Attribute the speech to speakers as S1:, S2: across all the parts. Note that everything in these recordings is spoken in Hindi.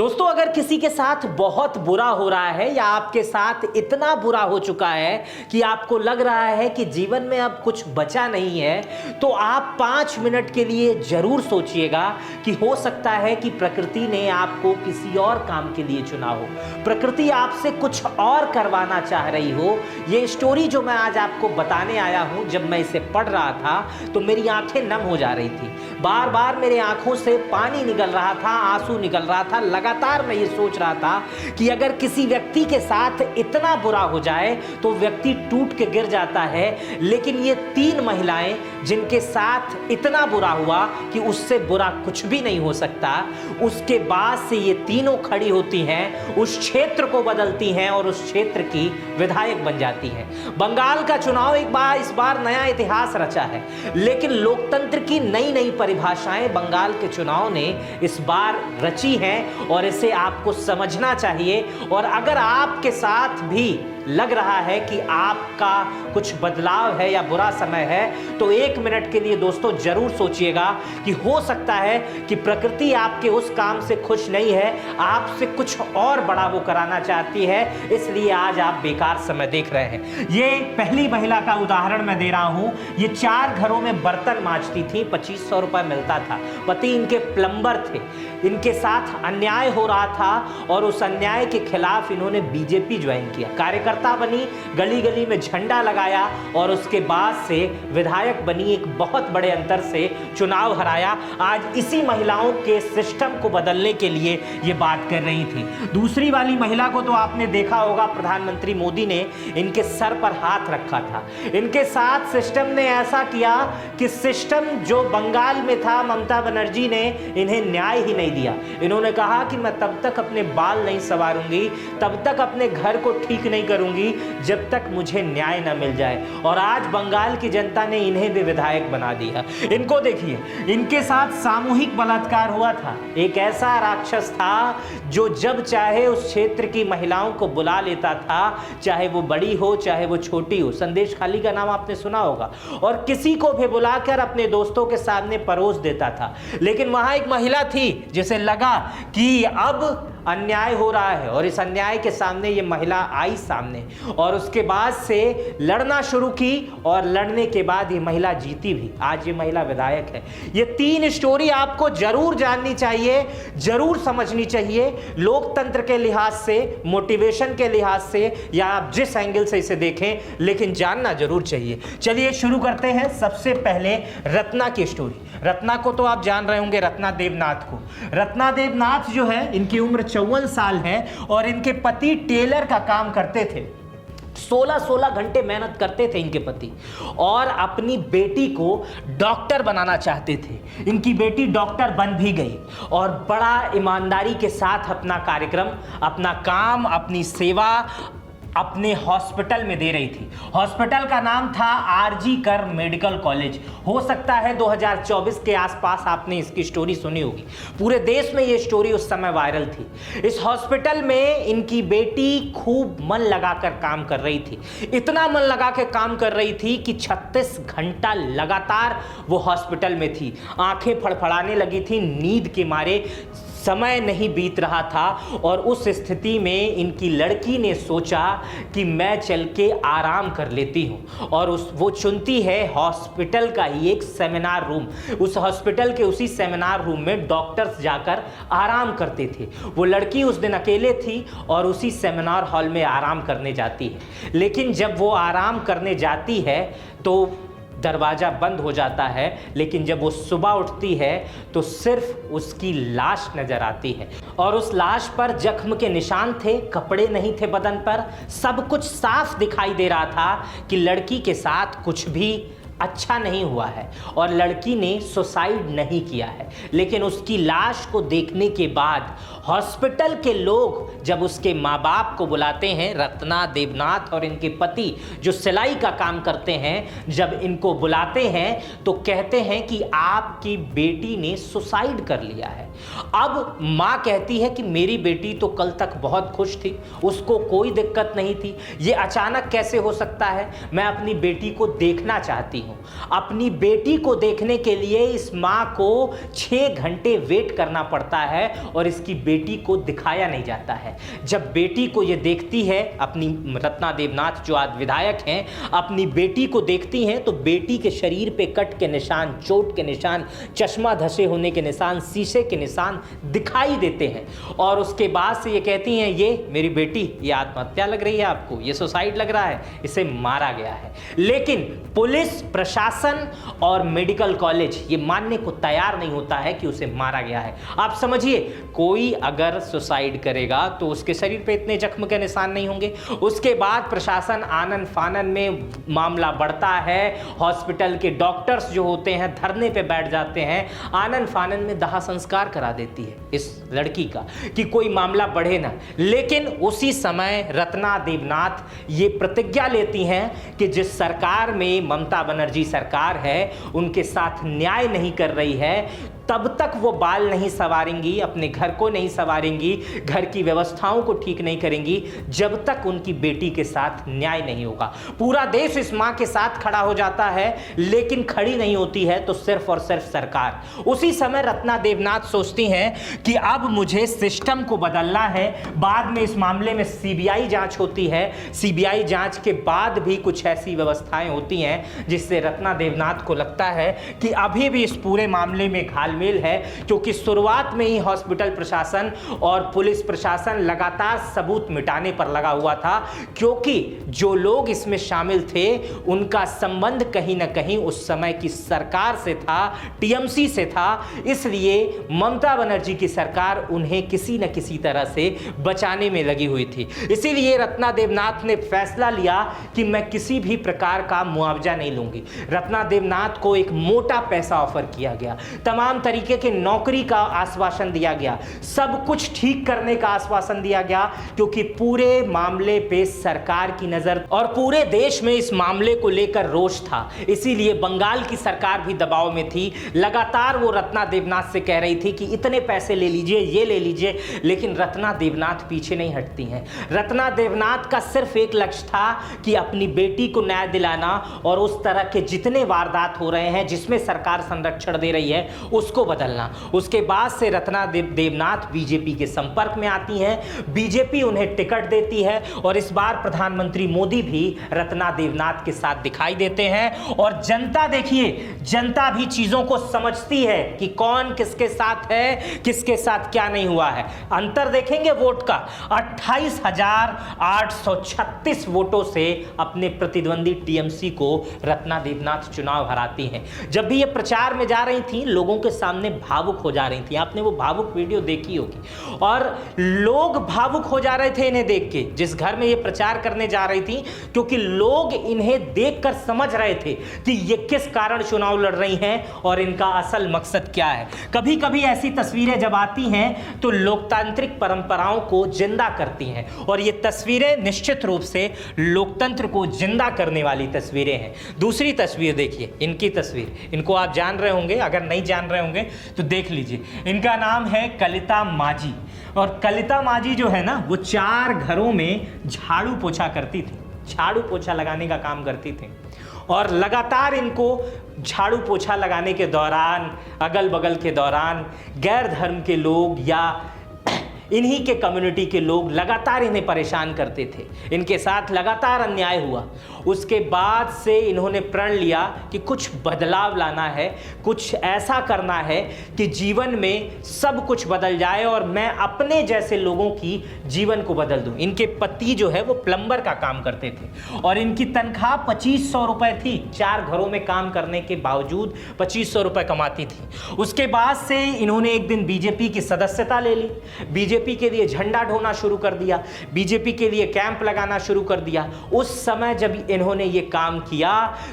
S1: दोस्तों, अगर किसी के साथ बहुत बुरा हो रहा है या आपके साथ इतना बुरा हो चुका है कि आपको लग रहा है कि जीवन में अब कुछ बचा नहीं है, तो आप 5 मिनट के लिए जरूर सोचिएगा कि हो सकता है कि प्रकृति ने आपको किसी और काम के लिए चुना हो। प्रकृति आपसे कुछ और करवाना चाह रही हो। ये स्टोरी जो मैं आज आपको बताने आया हूं, जब मैं इसे पढ़ रहा था तो मेरी आंखें नम हो जा रही थी। बार बार मेरे आंखों से पानी निकल रहा था, आंसू निकल रहा था। लगातार मैं ये सोच रहा था कि अगर किसी व्यक्ति के साथ इतना बुरा हो जाए तो व्यक्ति टूट के गिर जाता है, लेकिन ये 3 महिलाएं जिनके साथ इतना बुरा हुआ कि उससे बुरा कुछ भी नहीं हो सकता, उसके बाद से ये तीनों खड़ी होती हैं, उस क्षेत्र को बदलती हैं और उस क्षेत्र की विधायक बन जाती हैं। बंगाल का चुनाव इस बार नया इतिहास रचा है, लेकिन लोकतंत्र की नई नई परिभाषाएं बंगाल के चुनाव ने इस बार रची हैं और इसे आपको समझना चाहिए। और अगर आपके साथ भी लग रहा है कि आपका कुछ बदलाव है या बुरा समय है, तो 1 मिनट के लिए दोस्तों जरूर सोचिएगा कि हो सकता है कि प्रकृति आपके उस काम से खुश नहीं है, आपसे कुछ और बड़ा वो कराना चाहती है, इसलिए आज आप बेकार समय देख रहे हैं। ये पहली महिला का उदाहरण मैं दे रहा हूं। ये 4 घरों में बर्तन मांजती थी, 2500 रुपए मिलता था। पति इनके प्लम्बर थे, इनके साथ अन्याय हो रहा था और उस अन्याय के खिलाफ इन्होंने बीजेपी ज्वाइन किया, कार्यकर्ता बनी, गली गली में झंडा लगाया और उसके बाद से विधायक बनी, एक बहुत बड़े अंतर से चुनाव हराया। आज इसी महिलाओं के सिस्टम को बदलने के लिए ये बात कर रही थी। दूसरी वाली महिला को तो आपने देखा होगा, प्रधानमंत्री मोदी ने इनके सर पर हाथ रखा था। इनके साथ सिस्टम ने ऐसा किया कि सिस्टम जो बंगाल में था, ममता बनर्जी ने इन्हें न्याय ही नहीं दिया। इन्होंने कहा कि मैं तब तक अपने बाल नहीं संवारूंगी, तब तक अपने घर को ठीक नहीं करूंगी जब तक मुझे न्याय न मिल जाए। और आज बंगाल की जनता ने इन्हें भी विधायक बना दिया। इनको देखिए, इनके साथ सामूहिक बलात्कार हुआ था। एक ऐसा राक्षस था जो जब चाहे उस क्षेत्र की महिलाओं को बुला लेता था, चाहे वो बड़ी हो चाहे वो छोटी हो। संदेश खाली का नाम आपने सुना होगा। और किसी को भी बुलाकर अपने दोस्तों के सामने परोस देता था। लेकिन वहां एक महिला थी जिसे लगा कि अब अन्याय हो रहा है और इस अन्याय के सामने ये महिला आई सामने और उसके बाद से लड़ना शुरू की और लड़ने के बाद ये महिला जीती भी। आज ये महिला विधायक है। ये 3 स्टोरी आपको जरूर जाननी चाहिए, जरूर समझनी चाहिए, लोकतंत्र के लिहाज से, मोटिवेशन के लिहाज से, या आप जिस एंगल से इसे देखें, लेकिन जानना जरूर चाहिए। चलिए शुरू करते हैं। सबसे पहले रत्ना की स्टोरी। रत्ना को तो आप जान रहे होंगे, रत्ना देवनाथ को। रत्ना देवनाथ जो है, इनकी उम्र 54 साल है और इनके पति टेलर का काम करते थे। 16-16 घंटे मेहनत करते थे इनके पति और अपनी बेटी को डॉक्टर बनाना चाहते थे। इनकी बेटी डॉक्टर बन भी गई और बड़ा ईमानदारी के साथ अपना कार्यक्रम, अपना काम, अपनी सेवा अपने हॉस्पिटल में दे रही थी। हॉस्पिटल का नाम था आरजी कर मेडिकल कॉलेज। हो सकता है 2024 के आसपास आपने इसकी स्टोरी सुनी होगी। पूरे देश में ये स्टोरी उस समय वायरल थी। इस हॉस्पिटल में इनकी बेटी खूब मन लगाकर काम कर रही थी। इतना मन लगा के काम कर रही थी कि 36 घंटा लगातार वो हॉस्पिटल में थी। आंखें फड़फड़ाने लगी थी नींद के मारे, समय नहीं बीत रहा था। और उस स्थिति में इनकी लड़की ने सोचा कि मैं चल के आराम कर लेती हूँ और वो चुनती है हॉस्पिटल का ही एक सेमिनार रूम। उस हॉस्पिटल के उसी सेमिनार रूम में डॉक्टर्स जाकर आराम करते थे। वो लड़की उस दिन अकेले थी और उसी सेमिनार हॉल में आराम करने जाती है। लेकिन जब वो आराम करने जाती है तो दरवाजा बंद हो जाता है। लेकिन जब वो सुबह उठती है तो सिर्फ उसकी लाश नजर आती है और उस लाश पर जख्म के निशान थे, कपड़े नहीं थे बदन पर। सब कुछ साफ दिखाई दे रहा था कि लड़की के साथ कुछ भी अच्छा नहीं हुआ है और लड़की ने सुसाइड नहीं किया है। लेकिन उसकी लाश को देखने के बाद हॉस्पिटल के लोग जब उसके माँ बाप को बुलाते हैं, रत्ना देवनाथ और इनके पति जो सिलाई का काम करते हैं, जब इनको बुलाते हैं तो कहते हैं कि आपकी बेटी ने सुसाइड कर लिया है। अब माँ कहती है कि मेरी बेटी तो कल तक बहुत खुश थी, उसको कोई दिक्कत नहीं थी, ये अचानक कैसे हो सकता है? मैं अपनी बेटी को देखना चाहती हूँ। अपनी बेटी को देखने के लिए इस माँ को 6 घंटे वेट करना पड़ता है और इसकी बेटी को दिखाया नहीं जाता है। जब बेटी को ये देखती है, अपनी रत्ना देवनाथ जो आज विधायक हैं, अपनी बेटी को देखती हैं तो बेटी के शरीर पे कट के निशान, चोट के निशान, चश्मा धसे होने के निशान, शीशे के निशान दिखाई देते हैं। और उसके बाद से ये कहती हैं, ये मेरी बेटी, ये आत्महत्या लग रही है आपको, ये सुसाइड लग रहा है, इसे मारा गया है। लेकिन पुलिस प्रशासन और मेडिकल कॉलेज ये मानने को तैयार नहीं होता है कि उसे मारा गया है। आप समझिए, कोई अगर सुसाइड करेगा तो उसके शरीर पे इतने जख्म के निशान नहीं होंगे। उसके बाद प्रशासन आनन फानन में मामला बढ़ता है, हॉस्पिटल के डॉक्टर्स जो होते हैं धरने पे बैठ जाते हैं, आनन फानन में दाह संस्कार करा देती है इस लड़की का कि कोई मामला बढ़े ना। लेकिन उसी समय रत्ना देवनाथ ये प्रतिज्ञा लेती हैं कि जिस सरकार में ममता बनर्जी सरकार है उनके साथ न्याय नहीं कर रही है, तब तक वो बाल नहीं संवारेंगी, अपने घर को नहीं संवारेंगी, घर की व्यवस्थाओं को ठीक नहीं करेंगी, जब तक उनकी बेटी के साथ न्याय नहीं होगा। पूरा देश इस मां के साथ खड़ा हो जाता है, लेकिन खड़ी नहीं होती है तो सिर्फ और सिर्फ सरकार। उसी समय रत्ना देवनाथ सोचती हैं कि अब मुझे सिस्टम को बदलना है। बाद में इस मामले में सीबीआई जांच होती है, सीबीआई जांच के बाद भी कुछ ऐसी व्यवस्थाएं होती हैं जिससे रत्ना देवनाथ को लगता है कि अभी भी इस पूरे मामले में घालमेल है, क्योंकि शुरुआत में ही हॉस्पिटल प्रशासन और पुलिस प्रशासन लगातार सबूत मिटाने पर लगा हुआ था, क्योंकि जो लोग इसमें शामिल थे उनका संबंध कहीं ना कहीं उस समय की सरकार से था, टीएमसी से था। इसलिए ममता बनर्जी की सरकार उन्हें किसी न किसी तरह से बचाने में लगी हुई थी। इसीलिए रत्ना देवनाथ ने फैसला लिया कि मैं किसी भी प्रकार का मुआवजा नहीं लूंगी। रत्ना देवनाथ को एक मोटा पैसा ऑफर किया गया, तमाम तरीके के नौकरी का आश्वासन दिया गया, सब कुछ ठीक करने का आश्वासन दिया गया, क्योंकि पूरे मामले पे सरकार की नजर और पूरे देश में इस मामले को लेकर रोष था। इसीलिए बंगाल की सरकार भी दबाव में थी। लगातार वो रत्ना देवनाथ से कह रही थी कि इतने पैसे ले लीजिए, ये ले लीजिए, लेकिन रत्ना देवनाथ पीछे नहीं हटती हैं। रत्ना देवनाथ का सिर्फ एक लक्ष्य था कि अपनी बेटी को न्याय दिलाना और उस तरह के जितने वारदात हो रहे हैं जिसमें सरकार संरक्षण दे रही है उसको बदलना। उसके बाद से रत्ना देवनाथ बीजेपी के संपर्क में आती हैं, बीजेपी उन्हें टिकट देती है और इस बार प्रधानमंत्री मोदी भी रत्ना देवनाथ के साथ दिखाई देते हैं। और जनता, देखिए, जनता भी चीजों को समझती है कि कौन किसके साथ है, किसके साथ क्या नहीं हुआ है। अंतर देखेंगे वोट का, 28,836 वोटों से अपने प्रतिद्वंदी टीएमसी को रत्ना देवनाथ चुनाव हराती हैं। जब भी ये प्रचार में जा रही थी, लोगों के सामने भावुक हो जा रही थी। आपने वो भावुक वीडियो देखी होगी, और लोग भावुक हो जा रहे थे इन्हें देख के, जिस घर में ये प्रचार करने जा रही थी, क्योंकि लोग इन्हें देखकर समझ रहे थे कि ये किस कारण चुनाव लड़ रही हैं और इनका असल मकसद क्या है। कभी कभी ऐसी तस्वीरें जब आती हैं तो लोकतांत्रिक परंपराओं को जिंदा करती हैं, और ये तस्वीरें निश्चित रूप से लोकतंत्र को जिंदा करने वाली तस्वीरें हैं। दूसरी तस्वीर देखिए, इनकी तस्वीर, इनको आप जान रहे होंगे, अगर नहीं जान रहे होंगे तो देख लीजिए। इनका नाम है कलिता माझी, और कलिता माझी जो है ना, वो 4 घरों में झाड़ू पोछा करती थी, झाड़ू पोछा लगाने का काम करती थी। और लगातार इनको झाड़ू पोछा लगाने के दौरान, अगल बगल के दौरान गैर धर्म के लोग या इन्हीं के कम्युनिटी के लोग लगातार इन्हें परेशान करते थे, इनके साथ लगातार अन्याय हुआ। उसके बाद से इन्होंने प्रण लिया कि कुछ बदलाव लाना है, कुछ ऐसा करना है कि जीवन में सब कुछ बदल जाए और मैं अपने जैसे लोगों की जीवन को बदल दूं। इनके पति जो है वो प्लम्बर का काम करते थे और इनकी तनख्वाह 2500 रुपए थी। 4 घरों में काम करने के बावजूद 2500 रुपए कमाती थी। उसके बाद से इन्होंने एक दिन बीजेपी की सदस्यता ले ली। बीजेपी बीजेपी के लिए झंडा ढोना शुरू कर दिया, बीजेपी के लिए कैंप लगाना शुरू कर दिया। उस समय जब इन्होंने ये काम किया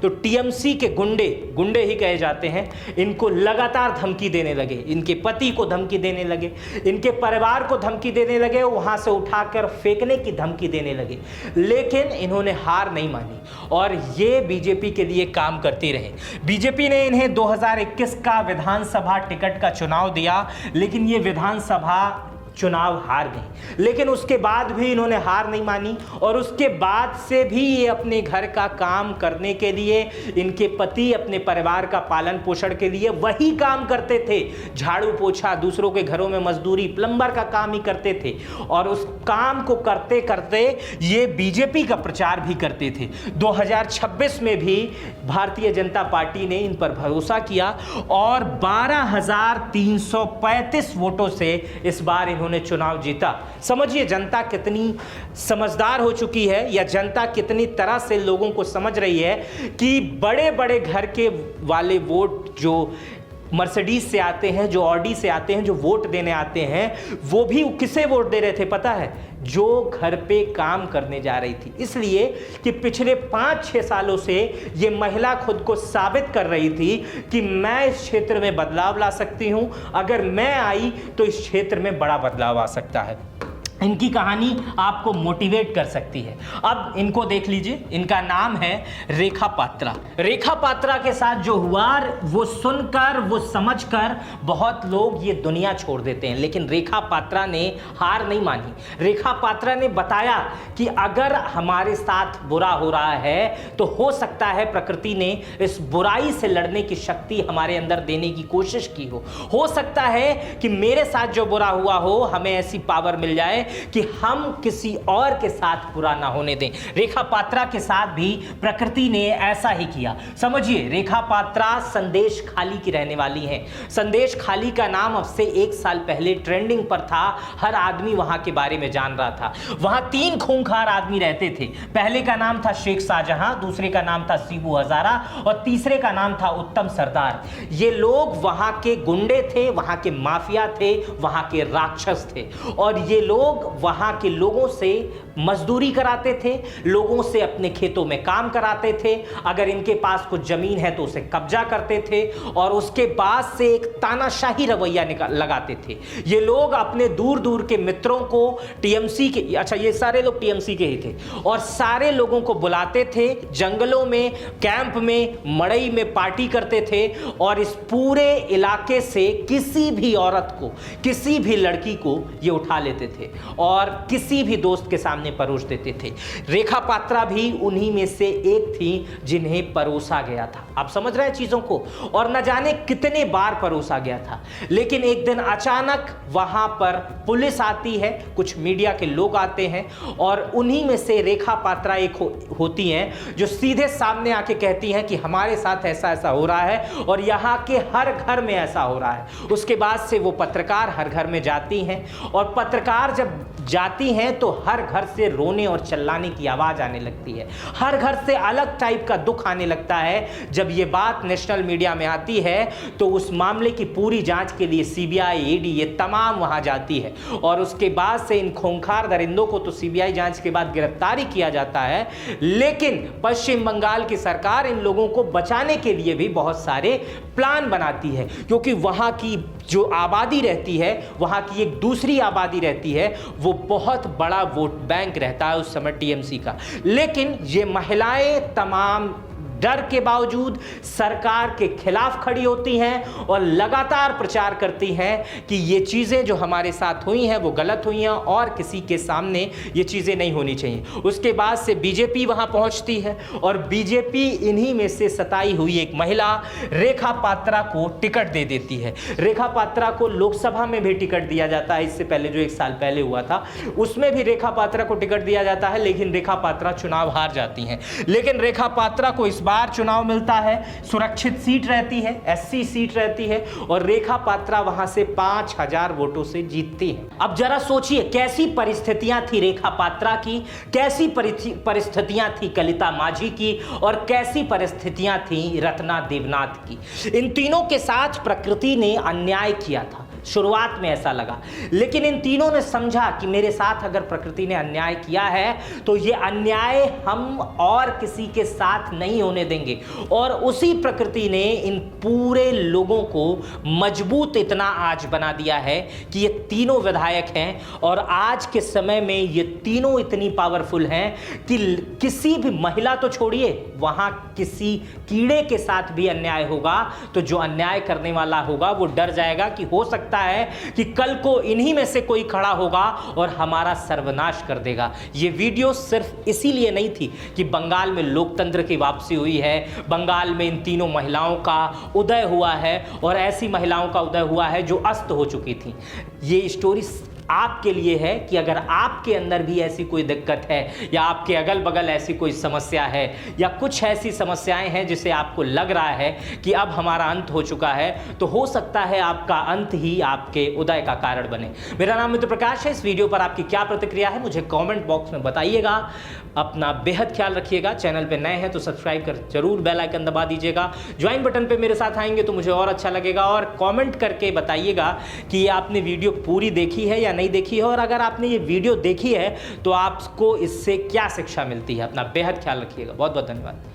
S1: तो टीएमसी के गुंडे ही कहे जाते हैं, इनको लगातार धमकी देने लगे, इनके पति को धमकी देने लगे, इनके परिवार को धमकी देने लगे, वहां से उठाकर फेंकने की धमकी देने लगे। लेकिन इन्होंने हार नहीं मानी और ये बीजेपी के लिए काम करते रहे। बीजेपी ने इन्हें 2021 का विधानसभा टिकट का चुनाव दिया, लेकिन ये विधानसभा चुनाव हार गए। लेकिन उसके बाद भी इन्होंने हार नहीं मानी और उसके बाद से भी ये अपने घर का काम करने के लिए, इनके पति अपने परिवार का पालन पोषण के लिए वही काम करते थे। झाड़ू पोछा, दूसरों के घरों में मजदूरी, प्लम्बर का काम ही करते थे और उस काम को करते करते ये बीजेपी का प्रचार भी करते थे। 2026 में भी भारतीय जनता पार्टी ने इन पर भरोसा किया और 12,335 वोटों से इस बार उन्होंने चुनाव जीता। समझिए जनता कितनी समझदार हो चुकी है या जनता कितनी तरह से लोगों को समझ रही है कि बड़े बड़े घर के वाले वोट जो मर्सिडीज से आते हैं, जो ऑडी से आते हैं, जो वोट देने आते हैं, वो भी किसे वोट दे रहे थे पता है? जो घर पे काम करने जा रही थी। इसलिए कि पिछले 5-6 सालों से ये महिला खुद को साबित कर रही थी कि मैं इस क्षेत्र में बदलाव ला सकती हूं, अगर मैं आई तो इस क्षेत्र में बड़ा बदलाव आ सकता है। इनकी कहानी आपको मोटिवेट कर सकती है। अब इनको देख लीजिए, इनका नाम है रेखा पात्रा। रेखा पात्रा के साथ जो हुआ वो सुनकर, वो समझकर बहुत लोग ये दुनिया छोड़ देते हैं, लेकिन रेखा पात्रा ने हार नहीं मानी। रेखा पात्रा ने बताया कि अगर हमारे साथ बुरा हो रहा है तो हो सकता है प्रकृति ने इस बुराई से लड़ने की शक्ति हमारे अंदर देने की कोशिश की हो सकता है कि मेरे साथ जो बुरा हुआ हो, हमें ऐसी पावर मिल जाए कि हम किसी और के साथ बुरा ना होने दें। रेखा पात्रा के साथ भी प्रकृति ने ऐसा ही किया। समझिए, रेखा पात्रा संदेश खाली की रहने वाली हैं। संदेश खाली का नाम अब से 1 साल पहले ट्रेंडिंग पर था, हर आदमी वहां के बारे में जान रहा था। वहां 3 खूंखार आदमी रहते थे। पहले का नाम था शेख शाहजहां, दूसरे का नाम था सीबू हजारा और तीसरे का नाम था उत्तम सरदार। ये लोग वहां के गुंडे थे, वहां के माफिया थे, वहां के राक्षस थे और ये लोग वहां के लोगों से मजदूरी कराते थे, लोगों से अपने खेतों में काम कराते थे। अगर इनके पास कुछ जमीन है तो उसे कब्जा करते थे और उसके बाद से एक तानाशाही रवैया लगाते थे। ये लोग अपने दूर दूर के मित्रों को टीएमसी के, अच्छा ये सारे लोग टीएमसी के ही थे, और सारे लोगों को बुलाते थे, जंगलों में, कैंप में, मड़ई में पार्टी करते थे और इस पूरे इलाके से किसी भी औरत को, किसी भी लड़की को ये उठा लेते थे और किसी भी दोस्त के सामने परोस देते थे। रेखा पात्रा भी उन्हीं में से एक थी जिन्हें परोसा गया था। आप समझ रहे हैं चीजों को? और न जाने कितने बार परोसा गया था। लेकिन एक दिन अचानक वहां पर पुलिस आती है, कुछ मीडिया के लोग आते हैं और उन्हीं में से रेखा पात्रा एक होती हैं जो सीधे सामने आके कहती हैं कि हमारे साथ ऐसा ऐसा हो रहा है और यहाँ के हर घर में ऐसा हो रहा है। उसके बाद से वो पत्रकार हर घर में जाती हैं और पत्रकार जब जाती हैं तो हर घर से रोने और चिल्लाने की आवाज आने लगती है। हर घर से अलग टाइप का दुख आने लगता है। जब ये बात नेशनल मीडिया में आती है तो उस मामले की पूरी जांच के लिए सीबीआई, ईडी ये तमाम वहां जाती है और उसके बाद से इन खूंखार दरिंदों को तो सीबीआई जांच के बाद गिरफ्तारी किया जाता है। लेकिन पश्चिम बंगाल की सरकार इन लोगों को बचाने के लिए भी बहुत सारे प्लान बनाती है, क्योंकि वहां की जो आबादी रहती है, वहां की एक दूसरी आबादी रहती है, वो बहुत बड़ा वोट बैंक रहता है उस समय टीएमसी का। लेकिन ये महिलाएं तमाम डर के बावजूद सरकार के खिलाफ खड़ी होती हैं और लगातार प्रचार करती हैं कि ये चीज़ें जो हमारे साथ हुई हैं वो गलत हुई हैं और किसी के सामने ये चीज़ें नहीं होनी चाहिए। उसके बाद से बीजेपी वहां पहुंचती है और बीजेपी इन्हीं में से सताई हुई एक महिला रेखा पात्रा को टिकट दे देती है। रेखा पात्रा को लोकसभा में भी टिकट दिया जाता है। इससे पहले जो 1 साल पहले हुआ था उसमें भी रेखा पात्रा को टिकट दिया जाता है, लेकिन रेखा पात्रा चुनाव हार जाती हैं। लेकिन रेखा पात्रा को इस बार चुनाव मिलता है, सुरक्षित सीट रहती है, एससी सीट रहती है और रेखा पात्रा वहां से 5000 वोटों से जीतती है। अब जरा सोचिए कैसी परिस्थितियां थी रेखा पात्रा की, कैसी परिस्थितियां थी कलिता माझी की और कैसी परिस्थितियां थी रत्ना देवनाथ की। इन तीनों के साथ प्रकृति ने अन्याय किया था। शुरुआत में ऐसा लगा, लेकिन इन तीनों ने समझा कि मेरे साथ अगर प्रकृति ने अन्याय किया है तो ये अन्याय हम और किसी के साथ नहीं होने देंगे। और उसी प्रकृति ने इन पूरे लोगों को मजबूत इतना आज बना दिया है कि ये तीनों विधायक हैं और आज के समय में ये तीनों इतनी पावरफुल हैं कि किसी भी महिला तो छोड़िए, वहां किसी कीड़े के साथ भी अन्याय होगा तो जो अन्याय करने वाला होगा वो डर जाएगा कि हो सकता है कि कल को इन्हीं में से कोई खड़ा होगा और हमारा सर्वनाश कर देगा। ये वीडियो सिर्फ इसीलिए नहीं थी कि बंगाल में लोकतंत्र की वापसी हुई है, बंगाल में इन तीनों महिलाओं का उदय हुआ है और ऐसी महिलाओं का उदय हुआ है जो अस्त हो चुकी थी। ये स्टोरी आपके लिए है कि अगर आपके अंदर भी ऐसी कोई दिक्कत है या आपके अगल बगल ऐसी कोई समस्या है या कुछ ऐसी समस्याएं हैं जिसे आपको लग रहा है कि अब हमारा अंत हो चुका है, तो हो सकता है आपका अंत ही आपके उदय का कारण बने। मेरा नाम मित्र प्रकाश है। इस वीडियो पर आपकी क्या प्रतिक्रिया है मुझे कमेंट बॉक्स में बताइएगा। अपना बेहद ख्याल रखिएगा। चैनल पे नए हैं तो सब्सक्राइब कर जरूर बेल आइकन दबा दीजिएगा। ज्वाइन बटन पे मेरे साथ आएंगे तो मुझे और अच्छा लगेगा और कमेंट करके बताइएगा कि ये आपने वीडियो पूरी देखी है या नहीं देखी है, और अगर आपने ये वीडियो देखी है तो आपको इससे क्या शिक्षा मिलती है। अपना बेहद ख्याल रखिएगा। बहुत बहुत धन्यवाद।